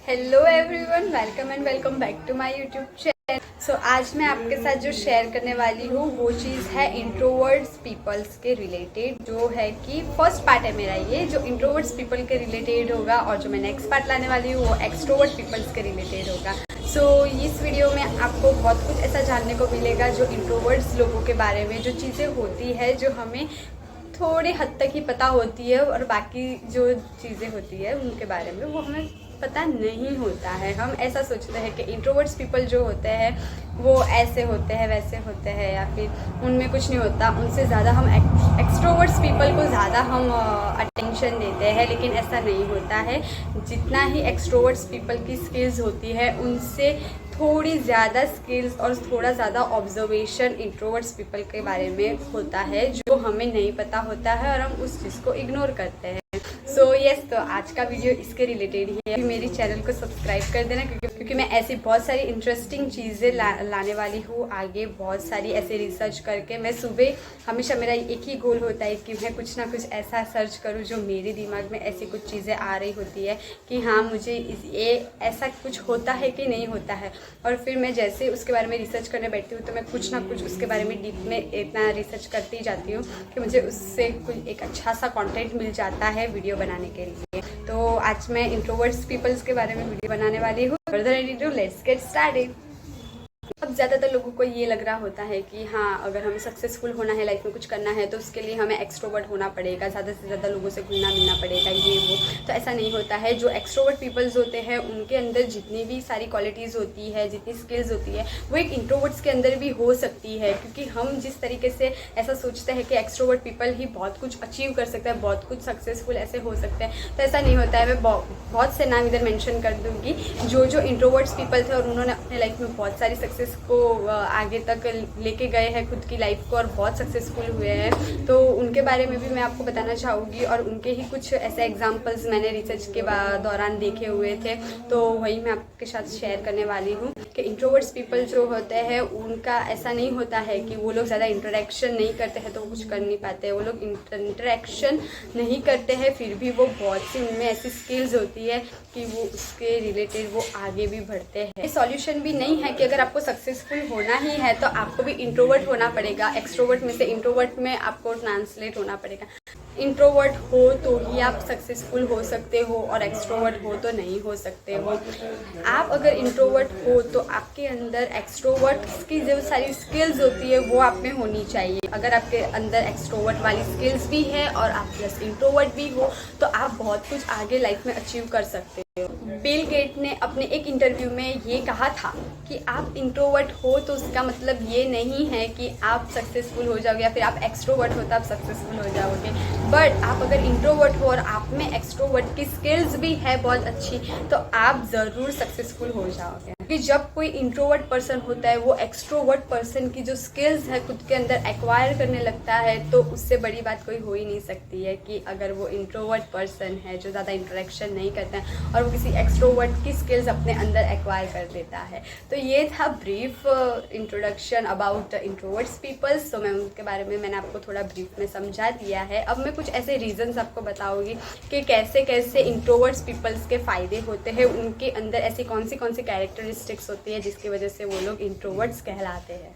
Hello everyone, welcome and welcome back to my YouTube channel. So आज मैं आपके साथ जो शेयर करने वाली हूँ वो चीज़ है इंट्रोवर्ट्स पीपल्स के रिलेटेड, जो है कि फर्स्ट पार्ट है मेरा ये जो इंट्रोवर्ट्स पीपल के रिलेटेड होगा, और जो मैं नेक्स्ट पार्ट लाने वाली हूँ वो एक्सट्रोवर्ट पीपल्स के रिलेटेड होगा। सो इस वीडियो में आपको बहुत कुछ ऐसा जानने को मिलेगा जो इंट्रोवर्ट्स लोगों के बारे में, जो चीज़ें होती है जो हमें थोड़ी हद तक ही पता होती है, और बाकी जो चीज़ें होती है उनके बारे में वो हमें पता नहीं होता है। हम ऐसा सोचते हैं कि इंट्रोवर्ट्स पीपल जो होते हैं वो ऐसे होते हैं, वैसे होते हैं, या फिर उनमें कुछ नहीं होता। उनसे ज़्यादा हम एक्सट्रोवर्ट्स पीपल को ज़्यादा हम अटेंशन देते हैं, लेकिन ऐसा नहीं होता है। जितना ही एक्सट्रोवर्ट्स पीपल की स्किल्स होती है उनसे थोड़ी ज़्यादा स्किल्स और थोड़ा ज़्यादा ऑब्जर्वेशन इंट्रोवर्ट्स पीपल के बारे में होता है, जो हमें नहीं पता होता है और हम उस चीज़ को इग्नोर करते हैं। सो यस, तो आज का वीडियो इसके रिलेटेड ही है। मेरी चैनल को सब्सक्राइब कर देना, क्योंकि मैं ऐसी बहुत सारी इंटरेस्टिंग चीज़ें लाने वाली हूँ आगे। बहुत सारी ऐसे रिसर्च करके मैं सुबह हमेशा मेरा एक ही गोल होता है कि मैं कुछ ना कुछ ऐसा सर्च करूँ जो मेरे दिमाग में ऐसी कुछ चीज़ें आ रही होती है कि हाँ मुझे ये ऐसा कुछ होता है कि नहीं होता है, और फिर मैं जैसे उसके बारे में रिसर्च करने बैठती हूँ तो मैं कुछ ना कुछ उसके बारे में डीप में इतना रिसर्च करती जाती हूँ कि मुझे उससे कुछ एक अच्छा सा कंटेंट मिल जाता है वीडियो बनाने के लिए। तो आज मैं इंट्रोवर्ट्स पीपल्स के बारे में वीडियो बनाने वाली हूँ। Further ado let's get started. अब ज़्यादातर लोगों को ये लग रहा होता है कि हाँ, अगर हमें सक्सेसफुल होना है, लाइफ में कुछ करना है, तो उसके लिए हमें एक्सट्रोवर्ट होना पड़ेगा, ज़्यादा से ज़्यादा लोगों से घुलना मिलना पड़ेगा, ये वो। तो ऐसा नहीं होता है। जो एक्सट्रोवर्ट पीपल्स होते हैं उनके अंदर जितनी भी सारी क्वालिटीज़ होती है, जितनी स्किल्स होती है, वो एक इंट्रोवर्ट्स के अंदर भी हो सकती है। क्योंकि हम जिस तरीके से ऐसा सोचते हैं कि एक्सट्रोवर्ट पीपल ही बहुत कुछ अचीव कर सकता है, बहुत कुछ सक्सेसफुल ऐसे हो सकते हैं, तो ऐसा नहीं होता है। मैं बहुत से नाम इधर मेंशन कर दूँगी जो इंट्रोवर्ट्स पीपल थे और उन्होंने अपने लाइफ में बहुत सारी सक्सेस को आगे तक लेके गए हैं खुद की लाइफ को, और बहुत सक्सेसफुल हुए हैं। तो उनके बारे में भी मैं आपको बताना चाहूँगी, और उनके ही कुछ ऐसे एग्जांपल्स मैंने रिसर्च के दौरान देखे हुए थे, तो वही मैं आपके साथ शेयर करने वाली हूँ कि इंट्रोवर्ट्स पीपल जो होते हैं उनका ऐसा नहीं होता है कि वो लोग ज़्यादा इंटरेक्शन नहीं करते हैं तो वो कुछ कर नहीं पाते। वो लोग इंटरेक्शन नहीं करते हैं, फिर भी वो बहुत सी उनमें ऐसी स्किल्स होती है कि वो उसके रिलेटेड वो आगे भी बढ़ते हैं। सॉल्यूशन भी नहीं है कि अगर आपको सक्सेसफुल होना ही है तो आपको भी इंट्रोवर्ट होना पड़ेगा, एक्सट्रोवर्ट में से इंट्रोवर्ट में आपको ट्रांसलेट होना पड़ेगा। इंट्रोवर्ट हो तो ही आप सक्सेसफुल हो सकते हो, और एक्सट्रोवर्ट हो तो नहीं हो सकते हो। आप अगर इंट्रोवर्ट हो तो आपके अंदर एक्सट्रोवर्ट की जो सारी स्किल्स होती है वो आप में होनी चाहिए। अगर आपके अंदर एक्सट्रोवर्ट वाली स्किल्स भी है और आप प्लस इंट्रोवर्ट भी हो तो आप बहुत कुछ आगे लाइफ में अचीव कर सकते हो। बिल गेट ने अपने एक इंटरव्यू में ये कहा था कि आप इंट्रोवर्ट हो तो उसका मतलब ये नहीं है कि आप सक्सेसफुल हो जाओगे, या फिर आप एक्सट्रोवर्ट हो तो आप सक्सेसफुल हो जाओगे। बट आप अगर इंट्रोवर्ट हो और आप में एक्सट्रोवर्ट की स्किल्स भी है बहुत अच्छी, तो आप ज़रूर सक्सेसफुल हो जाओगे। क्योंकि जब कोई इंट्रोवर्ट पर्सन होता है वो एक्सट्रोवर्ट पर्सन की जो स्किल्स है खुद के अंदर एक्वायर करने लगता है, तो उससे बड़ी बात कोई हो ही नहीं सकती है कि अगर वो इंट्रोवर्ट पर्सन है जो ज़्यादा इंटरेक्शन नहीं करता है और वो किसी एक्सट्रोवर्ट की स्किल्स अपने अंदर एक्वायर कर देता है। तो ये था brief introduction about introverts peoples. तो मैं उनके बारे में मैंने आपको थोड़ा ब्रीफ में समझा दिया है। अब मैं कुछ ऐसे रीजंस आपको बताऊंगी कि कैसे कैसे इंट्रोवर्ट्स पीपल्स के फ़ायदे होते हैं, उनके अंदर ऐसी कौन सी कैरेक्टरिस्टिक्स होती है जिसकी वजह से वो लोग इंट्रोवर्ट्स कहलाते हैं।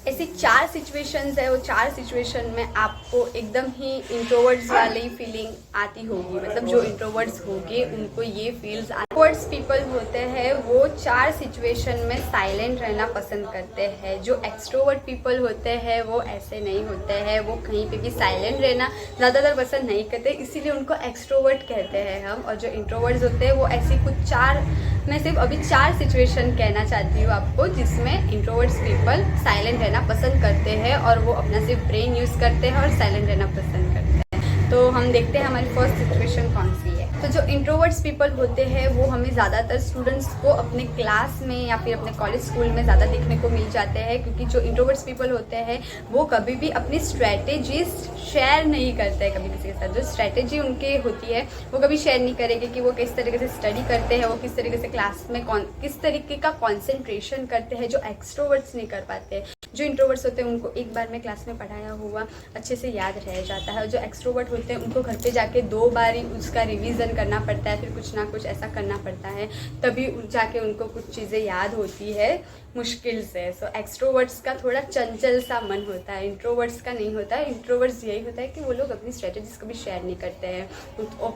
ऐसी 4 सिचुएशंस है, वो 4 सिचुएशन में आपको एकदम ही इंट्रोवर्ट्स वाली फीलिंग आती होगी। मतलब जो इंट्रोवर्ट्स होंगे उनको ये फील्स। इंट्रोवर्ट्स पीपल होते हैं वो 4 सिचुएशन में साइलेंट रहना पसंद करते हैं। जो एक्सट्रोवर्ट पीपल होते हैं वो ऐसे नहीं होते हैं, वो कहीं पे भी साइलेंट रहना ज़्यादातर पसंद नहीं करते, इसीलिए उनको एक्सट्रोवर्ट कहते हैं हम। और जो इंट्रोवर्ट्स होते हैं वो ऐसी कुछ 4, मैं सिर्फ अभी 4 सिचुएशन कहना चाहती हूँ आपको जिसमें इंट्रोवर्ट्स पीपल साइलेंट रहना पसंद करते हैं, और वो अपना सिर्फ ब्रेन यूज़ करते हैं और साइलेंट रहना पसंद करते हैं। तो हम देखते हैं हमारी फर्स्ट सिचुएशन कौन सी है। तो जो इंट्रोवर्ट्स पीपल होते हैं वो हमें ज़्यादातर स्टूडेंट्स को अपने क्लास में या फिर अपने कॉलेज स्कूल में ज़्यादा देखने को मिल जाते हैं। क्योंकि जो इंट्रोवर्ट्स पीपल होते हैं वो कभी भी अपनी स्ट्रैटेजीज शेयर नहीं करते हैं कभी किसी के साथ। जो स्ट्रैटेजी उनकी होती है वो कभी शेयर नहीं करेंगे कि वो किस तरीके से स्टडी करते हैं, वो किस तरीके से क्लास में किस तरीके का कॉन्सेंट्रेशन करते हैं, जो एक्सट्रोवर्ट्स नहीं कर पाते हैं। जो इंट्रोवर्ट्स होते हैं उनको एक बार में क्लास में पढ़ाया हुआ अच्छे से याद रह जाता है। जो एक्सट्रोवर्ट होते हैं उनको घर पे जाके 2 बार ही उसका रिवीजन रिविज़न करना पड़ता है, फिर कुछ ना कुछ ऐसा करना पड़ता है, तभी जाके उनको कुछ चीज़ें याद होती है मुश्किल से। सो एक्सट्रोवर्ट्स का थोड़ा चंचल सा मन होता है, इंट्रोवर्ट्स का नहीं होता है। इंट्रोवर्ट्स यही होता है कि वो लोग अपनी स्ट्रेटजीज कभी शेयर नहीं करते हैं,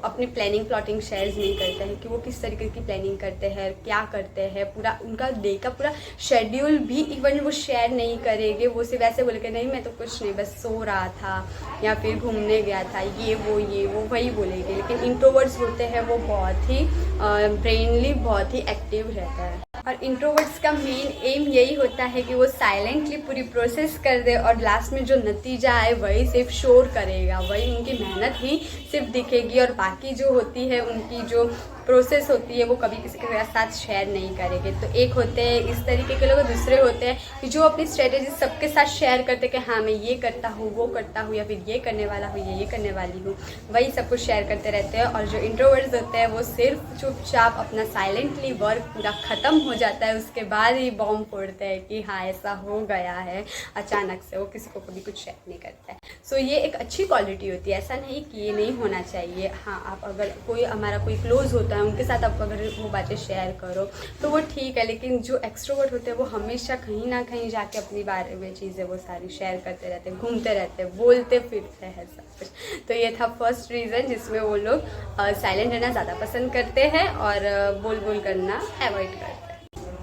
अपनी प्लानिंग प्लॉटिंग शेयर नहीं करते हैं कि वो किस तरीके की प्लानिंग करते हैं, क्या करते हैं, पूरा उनका डे का पूरा शेड्यूल भी इवन वो शेयर नहीं करेंगे। वो सिर्फ ऐसे बोलेंगे नहीं मैं तो कुछ नहीं, बस सो रहा था या फिर घूमने गया था, ये वो वही बोलेंगे। लेकिन इंट्रोवर्ट्स होते हैं वो बहुत ही ब्रेनली बहुत ही एक्टिव रहता है। और इंट्रोवर्ट्स का मेन एम यही होता है कि वो साइलेंटली पूरी प्रोसेस कर दे और लास्ट में जो नतीजा आए वही सिर्फ शोर करेगा, वही उनकी मेहनत ही सिर्फ दिखेगी, और बाकी जो होती है उनकी जो प्रोसेस होती है वो कभी किसी के साथ शेयर नहीं करेंगे। तो एक होते हैं इस तरीके के लोग, दूसरे होते हैं कि जो अपनी स्ट्रेटेजी सबके साथ शेयर करते हैं कि हाँ मैं ये करता हूँ, वो करता हूँ, या फिर ये करने वाला हूँ, ये करने वाली हूँ, वही सब कुछ शेयर करते रहते हैं। और जो इंट्रोवर्ट्स होते हैं वो सिर्फ चुपचाप अपना साइलेंटली वर्क पूरा ख़त्म हो जाता है, उसके बाद ही बॉम्ब फोड़ते हैं कि हाँ ऐसा हो गया है अचानक से। वो किसी को कभी कुछ शेयर नहीं करता है। सो ये एक अच्छी क्वालिटी होती है, ऐसा नहीं कि ये नहीं होना चाहिए। हाँ आप अगर हमारा कोई क्लोज होता है उनके साथ आप अगर वो बातें शेयर करो तो वो ठीक है, लेकिन जो एक्सट्रोवर्ट होते हैं वो हमेशा कहीं ना कहीं जाके अपनी बारे में चीज़ें वो सारी शेयर करते रहते हैं, घूमते रहते हैं, बोलते फिरते हैं सब कुछ। तो ये था फर्स्ट रीज़न जिसमें वो लोग साइलेंट रहना ज़्यादा पसंद करते हैं और बोल करना अवॉइड करते हैं।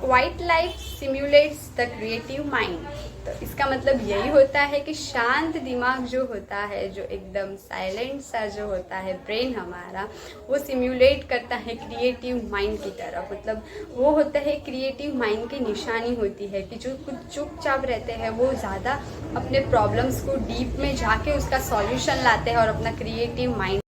Quite life simulates the creative mind. तो इसका मतलब यही होता है कि शांत दिमाग जो होता है, जो एकदम साइलेंट सा जो होता है ब्रेन हमारा, वो सिम्युलेट करता है क्रिएटिव माइंड की तरफ। मतलब वो होता है क्रिएटिव माइंड की निशानी होती है कि जो कुछ चुपचाप रहते हैं वो ज़्यादा अपने प्रॉब्लम्स को डीप में जाके उसका सॉल्यूशन लाते हैं और अपना क्रिएटिव माइंड।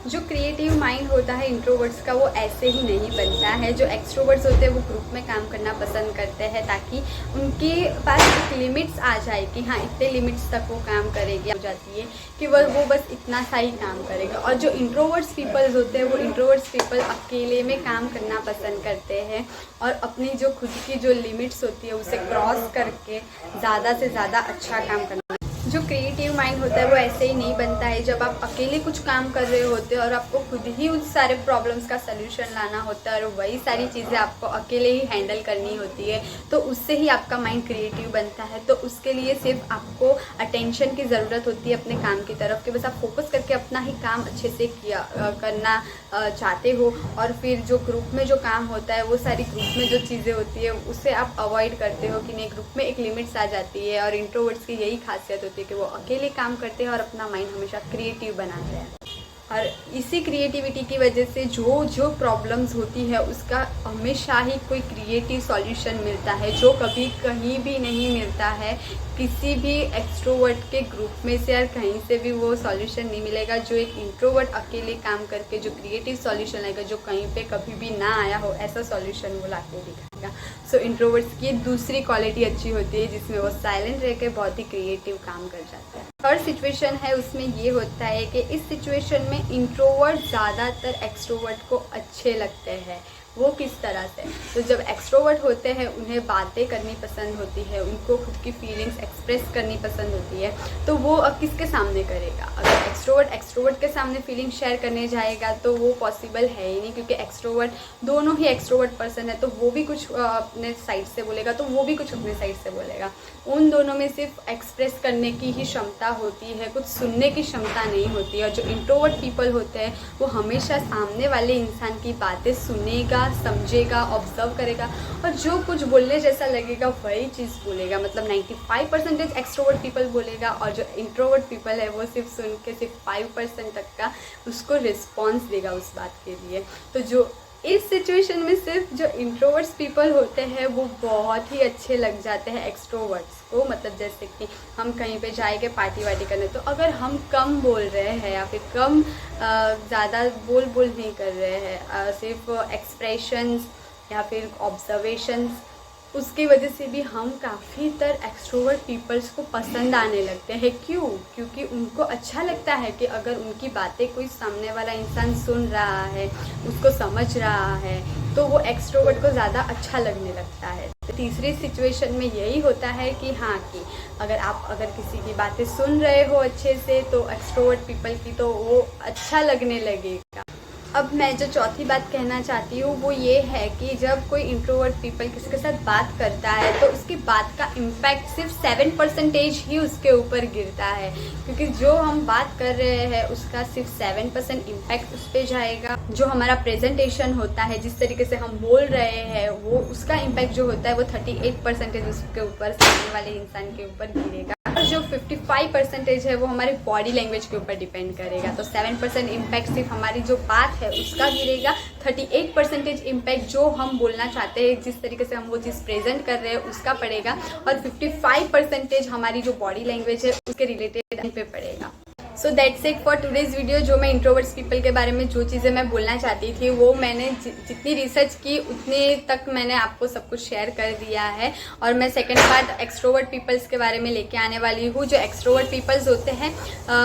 जो क्रिएटिव माइंड होता है इंट्रोवर्ट्स का वो ऐसे ही नहीं बनता है। जो एक्सट्रोवर्ट्स होते हैं वो ग्रुप में काम करना पसंद करते हैं ताकि उनके पास एक लिमिट्स आ जाए कि हाँ इतने लिमिट्स तक वो काम करेगी, हो जाती है कि वो बस इतना सा ही काम करेगा। और जो इंट्रोवर्ट्स पीपल्स होते हैं वो इंट्रोवर्ट्स पीपल अकेले में काम करना पसंद करते हैं और अपनी जो खुद की जो लिमिट्स होती है उसे क्रॉस करके ज़्यादा से ज़्यादा अच्छा काम करना। जो क्रिएटिव माइंड होता है वो ऐसे ही नहीं बनता है। जब आप अकेले कुछ काम कर रहे होते हैं और आपको खुद ही उस सारे प्रॉब्लम्स का सलूशन लाना होता है और वही सारी चीज़ें आपको अकेले ही हैंडल करनी होती है, तो उससे ही आपका माइंड क्रिएटिव बनता है। तो उसके लिए सिर्फ आपको अटेंशन की ज़रूरत होती है अपने काम की तरफ, कि बस आप फोकस करके अपना ही काम अच्छे से करना चाहते हो। और फिर जो ग्रुप में जो काम होता है वो सारी ग्रुप में जो चीज़ें होती है उसे आप अवॉइड करते हो कि नहीं, ग्रुप में एक लिमिट्स आ जाती है। और इंट्रोवर्ट्स की यही खासियत होती है कि वो अकेले काम करते हैं और अपना माइंड हमेशा क्रिएटिव बनाते हैं। और इसी क्रिएटिविटी की वजह से जो प्रॉब्लम्स होती है उसका हमेशा ही कोई क्रिएटिव सॉल्यूशन मिलता है, जो कभी कहीं भी नहीं मिलता है। किसी भी एक्सट्रोवर्ट के ग्रुप में से और कहीं से भी वो सॉल्यूशन नहीं मिलेगा। जो एक इंट्रोवर्ट अकेले काम करके जो क्रिएटिव सॉल्यूशन लाएगा, जो कहीं पे कभी भी ना आया हो, ऐसा सॉल्यूशन वो लाके दिखाएगा। सो इंट्रोवर्ट्स की दूसरी क्वालिटी अच्छी होती है जिसमें वो साइलेंट रह के बहुत ही क्रिएटिव काम कर जाते हैं। थर्ड सिचुएशन है उसमें ये होता है कि इस सिचुएशन में इंट्रोवर्ट ज़्यादातर एक्सट्रोवर्ट को अच्छे लगते हैं। वो किस तरह से, तो जब एक्सट्रोवर्ट होते हैं उन्हें बातें करनी पसंद होती है, उनको खुद की फीलिंग्स एक्सप्रेस करनी पसंद होती है, तो वो अब किसके सामने करेगा? अगर एक्सट्रोवर्ट के सामने फीलिंग शेयर करने जाएगा तो वो पॉसिबल है ही नहीं, क्योंकि एक्सट्रोवर्ट दोनों ही एक्सट्रोवर्ट पर्सन है, तो वो भी कुछ अपने साइड से बोलेगा तो वो भी कुछ अपने साइड से बोलेगा। उन दोनों में सिर्फ एक्सप्रेस करने की ही क्षमता होती है, कुछ सुनने की क्षमता नहीं होती है। और जो इंट्रोवर्ट पीपल होते हैं वो हमेशा सामने वाले इंसान की बातें सुनेगा, समझेगा, ऑब्जर्व करेगा और जो कुछ बोलने जैसा लगेगा वही चीज़ बोलेगा। मतलब 95% एक्सट्रोवर्ट पीपल बोलेगा और जो इंट्रोवर्ट पीपल है वो सिर्फ सुन के सिर्फ 5% तक का उसको रिस्पॉन्स देगा उस बात के लिए। तो जो इस सिचुएशन में सिर्फ जो इंट्रोवर्ट्स पीपल होते हैं वो बहुत ही अच्छे लग जाते हैं एक्सट्रोवर्ट्स को। मतलब जैसे कि हम कहीं पे जाएंगे पार्टी वार्टी करने, तो अगर हम कम बोल रहे हैं या फिर कम ज़्यादा बोल नहीं कर रहे हैं, सिर्फ एक्सप्रेशंस या फिर ऑब्जर्वेशंस, उसकी वजह से भी हम काफ़ी तर एक्सट्रोवर्ट पीपल्स को पसंद आने लगते हैं। क्यों? क्योंकि उनको अच्छा लगता है कि अगर उनकी बातें कोई सामने वाला इंसान सुन रहा है, उसको समझ रहा है, तो वो एक्सट्रोवर्ट को ज़्यादा अच्छा लगने लगता है। तीसरी सिचुएशन में यही होता है कि हाँ कि अगर किसी की बातें सुन रहे हो अच्छे से तो एक्सट्रोवर्ट पीपल की तो वो अच्छा लगने लगेगा। अब मैं जो चौथी बात कहना चाहती हूँ वो ये है कि जब कोई इंट्रोवर्ट पीपल किसी के साथ बात करता है तो उसकी बात का इम्पैक्ट सिर्फ 7% ही उसके ऊपर गिरता है, क्योंकि जो हम बात कर रहे हैं उसका सिर्फ 7% इम्पैक्ट उस पर जाएगा। जो हमारा प्रेजेंटेशन होता है, जिस तरीके से हम बोल रहे हैं, वो उसका इम्पैक्ट जो होता है वो 38% उसके ऊपर, सामने वाले इंसान के ऊपर गिरेगा। और जो 55% है वो हमारे बॉडी लैंग्वेज के ऊपर डिपेंड करेगा। तो 7% इम्पैक्ट सिर्फ हमारी जो बात है उसका गिरेगा, 38% इम्पैक्ट जो हम बोलना चाहते हैं, जिस तरीके से हम वो चीज़ प्रेजेंट कर रहे हैं उसका पड़ेगा, और 55% हमारी जो बॉडी लैंग्वेज है उसके रिलेटेड पे पड़ेगा। सो that's it for today's video. जो मैं इंट्रोवर्ट्स पीपल के बारे में जो चीज़ें मैं बोलना चाहती थी वो मैंने जितनी रिसर्च की उतने तक मैंने आपको सब कुछ शेयर कर दिया है। और मैं सेकंड पार्ट एक्सट्रोवर्ट पीपल्स के बारे में लेके आने वाली हूँ। जो एक्सट्रोवर्ट पीपल्स होते हैं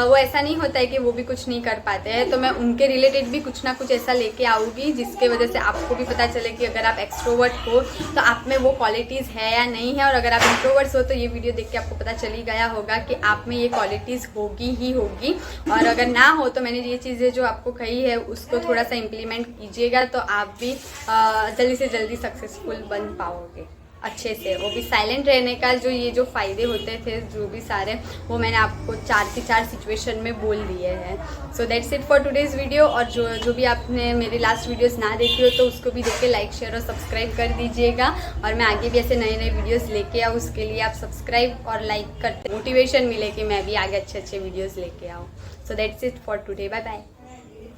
वो ऐसा नहीं होता है कि वो भी कुछ नहीं कर पाते हैं, तो मैं उनके रिलेटेड भी कुछ ना कुछ ऐसा लेके आऊँगी जिसके वजह से आपको भी पता चले कि अगर आप एक्सट्रोवर्ट हो तो आप में वो क्वालिटीज़ है या नहीं है। और अगर आप इंट्रोवर्ट्स हो तो ये वीडियो देख के आपको पता चली गया होगा कि आप में ये क्वालिटीज़ होगी ही होगी। और अगर ना हो तो मैंने ये चीज़ें जो आपको कही है उसको थोड़ा सा इम्प्लीमेंट कीजिएगा, तो आप भी जल्दी से जल्दी सक्सेसफुल बन पाओगे अच्छे से। वो भी साइलेंट रहने का जो फ़ायदे होते थे, जो भी सारे, वो मैंने आपको 4 की 4 सिचुएशन में बोल दिए हैं। सो that's it for today's video. और जो भी आपने मेरी लास्ट वीडियोस ना देखी हो तो उसको भी देख के लाइक, शेयर और सब्सक्राइब कर दीजिएगा। और मैं आगे भी ऐसे नए नए वीडियोस लेके आऊँ, उसके लिए आप सब्सक्राइब और लाइक करते मोटिवेशन मिले कि मैं भी आगे अच्छे अच्छे वीडियोज़ लेके आऊँ। So that's it for today, bye bye.